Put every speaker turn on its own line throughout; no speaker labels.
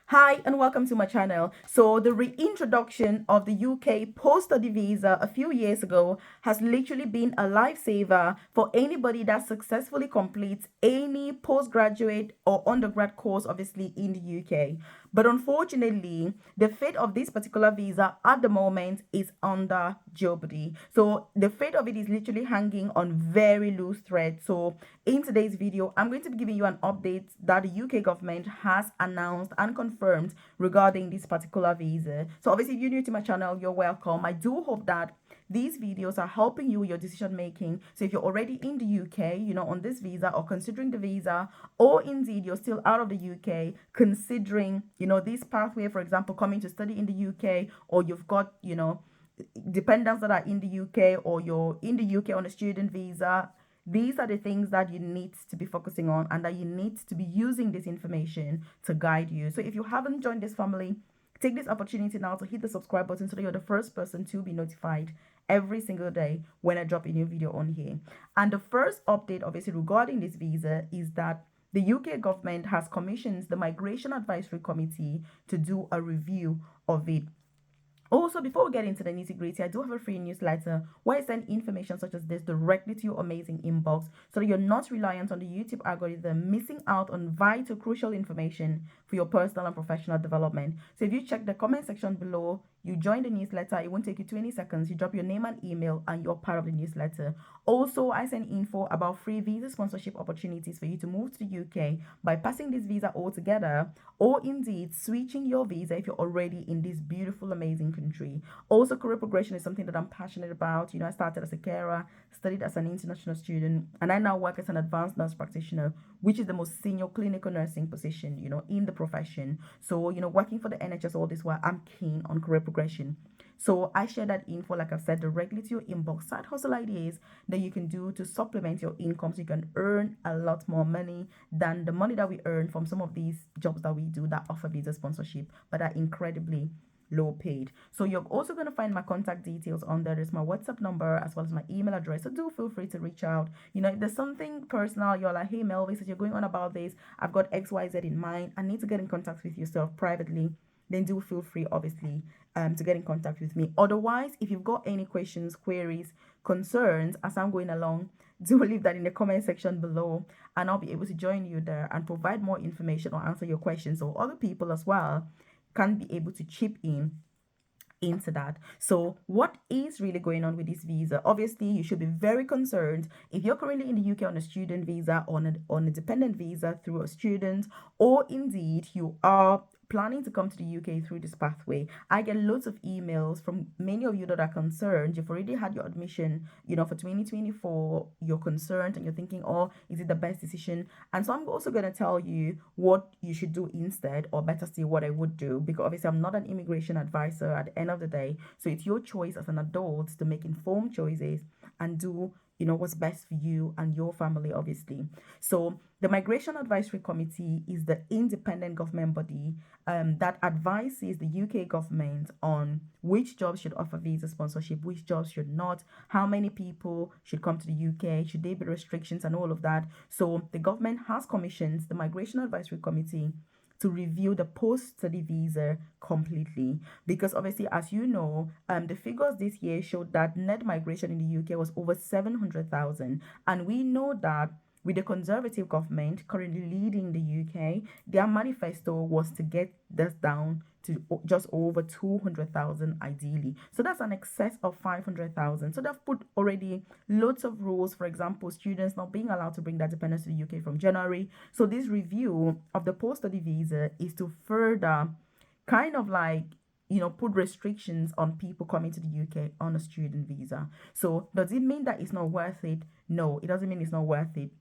Hi and welcome to my channel. So the reintroduction of the UK post-study visa a few years ago has literally been a lifesaver for anybody that successfully completes any postgraduate or undergrad course, obviously in the UK. But unfortunately, the fate of this particular visa at the moment is under jeopardy. So the fate of it is literally hanging on very loose thread. So in today's video, I'm going to be giving you an update that the UK government has announced and confirmed regarding this particular visa. So obviously, if you're new to my channel, you're welcome. I do hope that these videos are helping you with your decision making. So if you're already in the UK, on this visa or considering the visa, or indeed you're still out of the UK, considering, this pathway, for example, coming to study in the UK, or you've got, dependents that are in the UK, or you're in the UK on a student visa, these are the things that you need to be focusing on and that you need to be using this information to guide you. So if you haven't joined this family, take this opportunity now to hit the subscribe button so that you're the first person to be notified every single day when I drop a new video on here. And the first update, obviously, regarding this visa is that the UK government has commissioned the Migration Advisory Committee to do a review of it. Also, before we get into the nitty gritty, I do have a free newsletter where I send information such as this directly to your amazing inbox so that you're not reliant on the YouTube algorithm, missing out on vital, crucial information for your personal and professional development. So, if you check the comment section below, you join the newsletter, it won't take you 20 seconds. You drop your name and email, and you're part of the newsletter. Also, I send info about free visa sponsorship opportunities for you to move to the UK by passing this visa altogether, or indeed switching your visa if you're already in this beautiful, amazing country. Also, career progression is something that I'm passionate about. I started as a carer, studied as an international student, and I now work as an advanced nurse practitioner, which is the most senior clinical nursing position, in the profession. So, working for the NHS all this while, I'm keen on career progression. So I share that info, like I've said, directly to your inbox. Side hustle ideas that you can do to supplement your income so you can earn a lot more money than the money that we earn from some of these jobs that we do that offer visa sponsorship, but are incredibly low paid. So you're also going to find my contact details on there. There's my WhatsApp number as well as my email address. So do feel free to reach out. If there's something personal, you're like, hey Melvis, you're going on about this, I've got XYZ in mind, I need to get in contact with yourself privately, then do feel free, obviously, to get in contact with me. Otherwise, if you've got any questions, queries, concerns as I'm going along, do leave that in the comment section below, and I'll be able to join you there and provide more information or answer your questions, so other people as well can be able to chip in into that. So what is really going on with this visa? Obviously, you should be very concerned if you're currently in the UK on a student visa, on a dependent visa through a student, or indeed you are planning to come to the UK through this pathway. I get loads of emails from many of you that are concerned. You've already had your admission, for 2024. You're concerned and you're thinking, oh, is it the best decision? And so I'm also going to tell you what you should do instead, or better still, what I would do, because obviously I'm not an immigration advisor at the end of the day. So it's your choice as an adult to make informed choices and do what's best for you and your family, obviously. So the Migration Advisory Committee is the independent government body that advises the UK government on which jobs should offer visa sponsorship, which jobs should not, how many people should come to the UK, should there be restrictions and all of that. So the government has commissioned the Migration Advisory Committee to review the post-study visa completely, because obviously, as you know, the figures this year showed that net migration in the UK was over 700,000, and we know that with the Conservative government currently leading the UK, their manifesto was to get this down to just over 200,000 ideally. So that's an excess of 500,000. So they've put already loads of rules, for example, students not being allowed to bring their dependents to the UK from January. So this review of the post-study visa is to further kind of like put restrictions on people coming to the UK on a student visa. So does it mean that it's not worth it? No, it doesn't mean it's not worth it.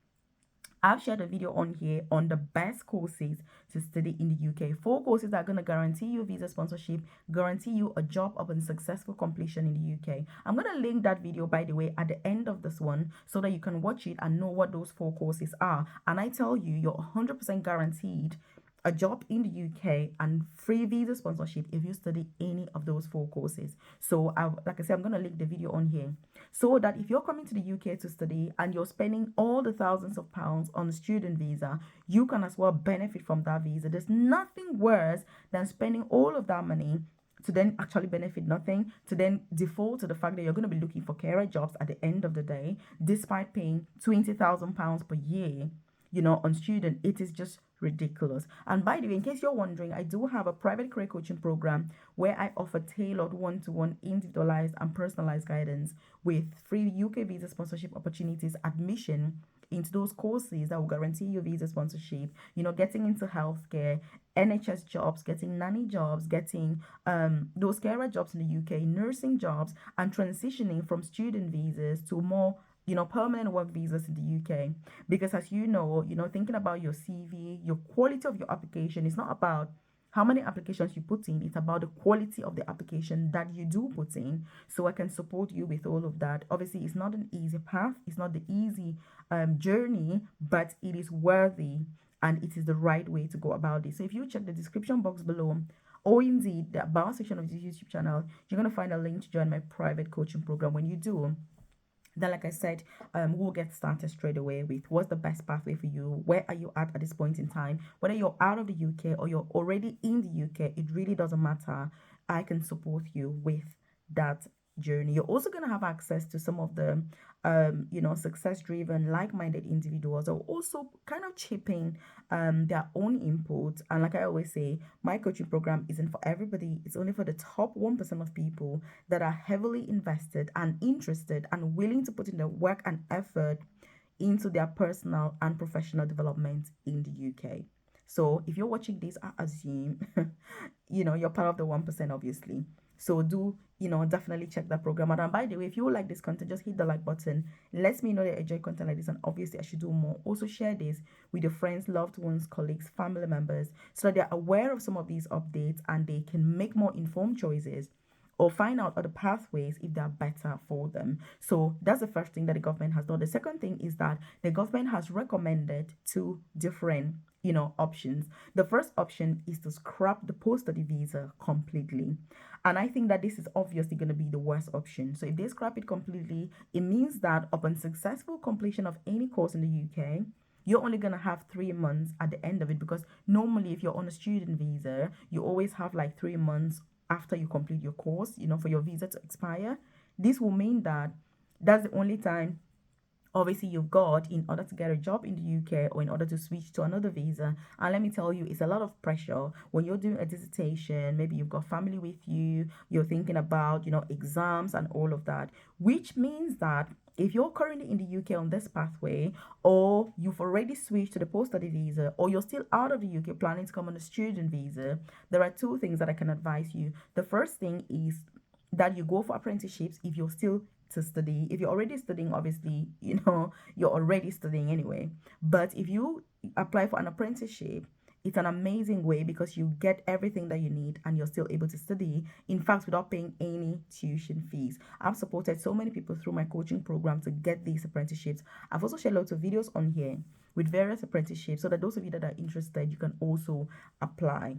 I've shared a video on here on the best courses to study in the UK. 4 courses that are going to guarantee you visa sponsorship, guarantee you a job upon successful completion in the UK. I'm going to link that video, by the way, at the end of this one so that you can watch it and know what those 4 courses are. And I tell you, you're 100% guaranteed a job in the UK and free visa sponsorship if you study any of those four courses. So like I said, I'm going to link the video on here so that if you're coming to the UK to study and you're spending all the thousands of pounds on a student visa, you can as well benefit from that visa. There's nothing worse than spending all of that money to then actually benefit nothing, to then default to the fact that you're going to be looking for carer jobs at the end of the day, despite paying £20,000 per year, on student. It is just ridiculous. And by the way, in case you're wondering, I do have a private career coaching program where I offer tailored one-to-one individualized and personalized guidance with free UK visa sponsorship opportunities, admission into those courses that will guarantee your visa sponsorship, getting into healthcare, NHS jobs, getting nanny jobs, getting those carer jobs in the UK, nursing jobs, and transitioning from student visas to more permanent work visas in the UK. Because as thinking about your CV, your quality of your application is not about how many applications you put in, it's about the quality of the application that you do put in. So I can support you with all of that. Obviously, it's not an easy path, it's not the easy journey, but it is worthy and it is the right way to go about it. So if you check the description box below, or indeed the about section of this YouTube channel, you're going to find a link to join my private coaching program. When you do, then like I said, we'll get started straight away with what's the best pathway for you. Where are you at this point in time? Whether you're out of the UK or you're already in the UK, it really doesn't matter. I can support you with that journey. You're also going to have access to some of the success driven, like-minded individuals are also kind of chipping their own input. And like I always say, my coaching program isn't for everybody. It's only for the top 1% of people that are heavily invested and interested and willing to put in the work and effort into their personal and professional development in the UK. So if you're watching this, I assume you're part of the 1%, obviously. So do definitely check that program out. And by the way, if you like this content, just hit the like button. Let me know that you enjoy content like this, and obviously I should do more. Also share this with your friends, loved ones, colleagues, family members, so that they're aware of some of these updates and they can make more informed choices or find out other pathways if they're better for them. So that's the first thing that the government has done. The second thing is that the government has recommended two different options. The first option is to scrap the post-study visa completely. And I think that this is obviously going to be the worst option. So if they scrap it completely, it means that upon successful completion of any course in the UK, you're only going to have 3 months at the end of it, because normally if you're on a student visa, you always have like 3 months after you complete your course, for your visa to expire. This will mean that that's the only time obviously you've got in order to get a job in the UK or in order to switch to another visa. And let me tell you, it's a lot of pressure when you're doing a dissertation. Maybe you've got family with you, you're thinking about exams and all of that, which means that if you're currently in the UK on this pathway, or you've already switched to the post-study visa, or you're still out of the UK planning to come on a student visa, there are two things that I can advise you. The first thing is that you go for apprenticeships if you're still to study. If you're already studying, obviously, you're already studying anyway. But if you apply for an apprenticeship, it's an amazing way because you get everything that you need and you're still able to study, in fact, without paying any tuition fees. I've supported so many people through my coaching program to get these apprenticeships. I've also shared lots of videos on here with various apprenticeships so that those of you that are interested, you can also apply.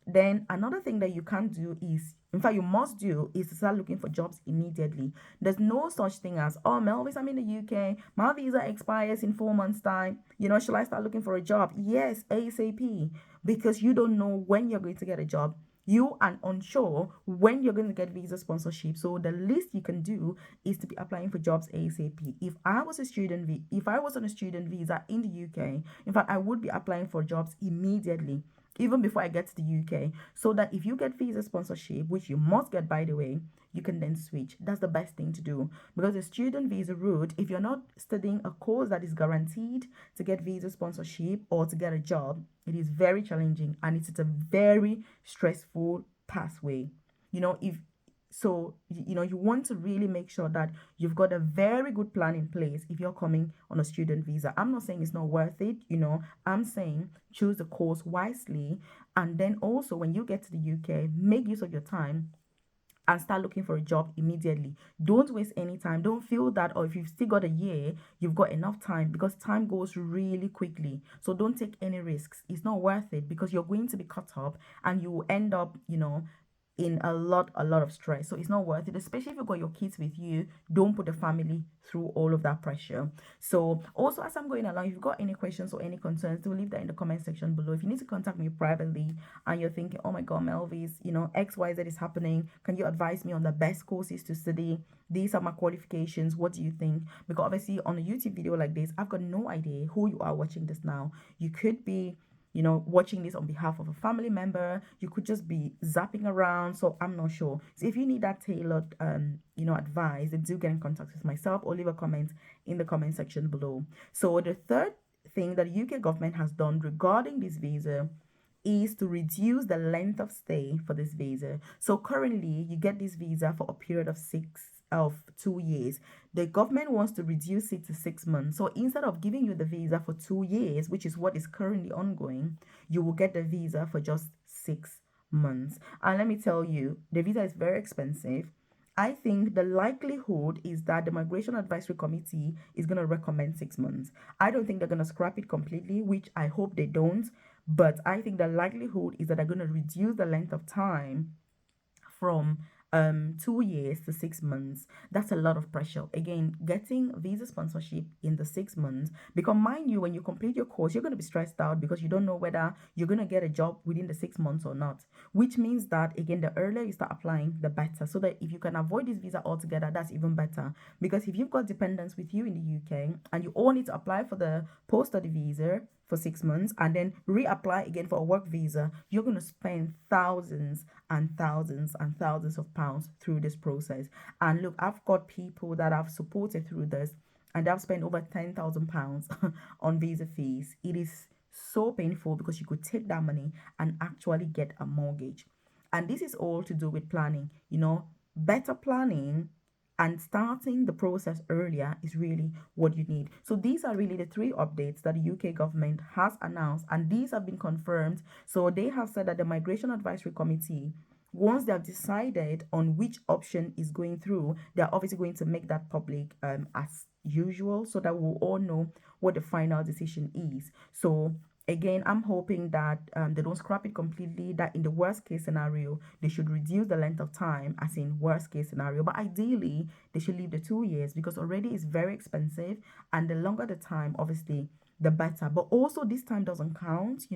Then another thing that you can't do is, in fact, you must do, is to start looking for jobs immediately. There's no such thing as, oh, Melvis, I'm in the UK, my visa expires in 4 months' time. Shall I start looking for a job? Yes, ASAP, because you don't know when you're going to get a job. You are unsure when you're going to get visa sponsorship. So the least you can do is to be applying for jobs ASAP. If I was on a student visa in the UK, in fact, I would be applying for jobs immediately, even before I get to the UK, so that if you get visa sponsorship, which you must get, by the way, you can then switch. That's the best thing to do, because the student visa route, if you're not studying a course that is guaranteed to get visa sponsorship or to get a job, it is very challenging and it's a very stressful pathway. If so, you want to really make sure that you've got a very good plan in place if you're coming on a student visa. I'm not saying it's not worth it, I'm saying choose the course wisely. And then also when you get to the UK, make use of your time and start looking for a job immediately. Don't waste any time. Don't feel that, or if you've still got a year, you've got enough time, because time goes really quickly. So don't take any risks. It's not worth it, because you're going to be caught up and you will end up, in a lot of stress. So it's not worth it, especially if you've got your kids with you. Don't put the family through all of that pressure. So also, as I'm going along, if you've got any questions or any concerns, do leave that in the comment section below. If you need to contact me privately and you're thinking, oh my god, Melvis, XYZ is happening, can you advise me on the best courses to study? These are my qualifications, what do you think? Because obviously on a YouTube video like this, I've got no idea who you are watching this now. You could be watching this on behalf of a family member. You could just be zapping around. So I'm not sure. So if you need that tailored, advice, then do get in contact with myself or leave a comment in the comment section below. So the third thing that the UK government has done regarding this visa is to reduce the length of stay for this visa. So currently, you get this visa for a period of 2 years. The government wants to reduce it to 6 months. So instead of giving you the visa for 2 years, which is what is currently ongoing, you will get the visa for just 6 months. And let me tell you, the visa is very expensive. I think the likelihood is that the Migration Advisory Committee is going to recommend 6 months. I don't think they're going to scrap it completely, which I hope they don't. But I think the likelihood is that they're going to reduce the length of time from 2 years to 6 months. That's a lot of pressure. Again, getting visa sponsorship in the 6 months, because mind you, when you complete your course, you're going to be stressed out because you don't know whether you're going to get a job within the 6 months or not, which means that, again, the earlier you start applying, the better. So that if you can avoid this visa altogether, that's even better. Because if you've got dependents with you in the UK and you all need to apply for the post-study visa for 6 months and then reapply again for a work visa, you're going to spend thousands and thousands and thousands of pounds through this process. And look, I've got people that I've supported through this and I've spent over £10,000 on visa fees. It is so painful because you could take that money and actually get a mortgage. And this is all to do with planning. Better planning and starting the process earlier is really what you need. So these are really the three updates that the UK government has announced, and these have been confirmed. So they have said that the Migration Advisory Committee, once they have decided on which option is going through, they're obviously going to make that public as usual, so that we'll all know what the final decision is. So again, I'm hoping that they don't scrap it completely, that in the worst case scenario they should reduce the length of time, as in worst case scenario, but ideally they should leave the 2 years, because already it's very expensive, and the longer the time, obviously the better. But also, this time doesn't count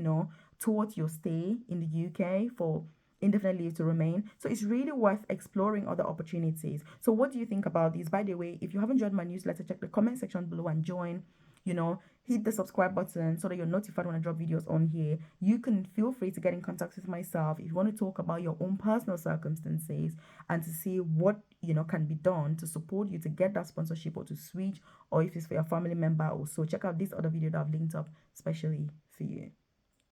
towards your stay in the UK for indefinite leave to remain. So it's really worth exploring other opportunities. So what do you think about this? By the way, if you haven't joined my newsletter, check the comment section below and join. Hit the subscribe button so that you're notified when I drop videos on here. You can feel free to get in contact with myself if you want to talk about your own personal circumstances and to see what can be done to support you to get that sponsorship or to switch, or if it's for your family member. Also check out this other video that I've linked up especially for you.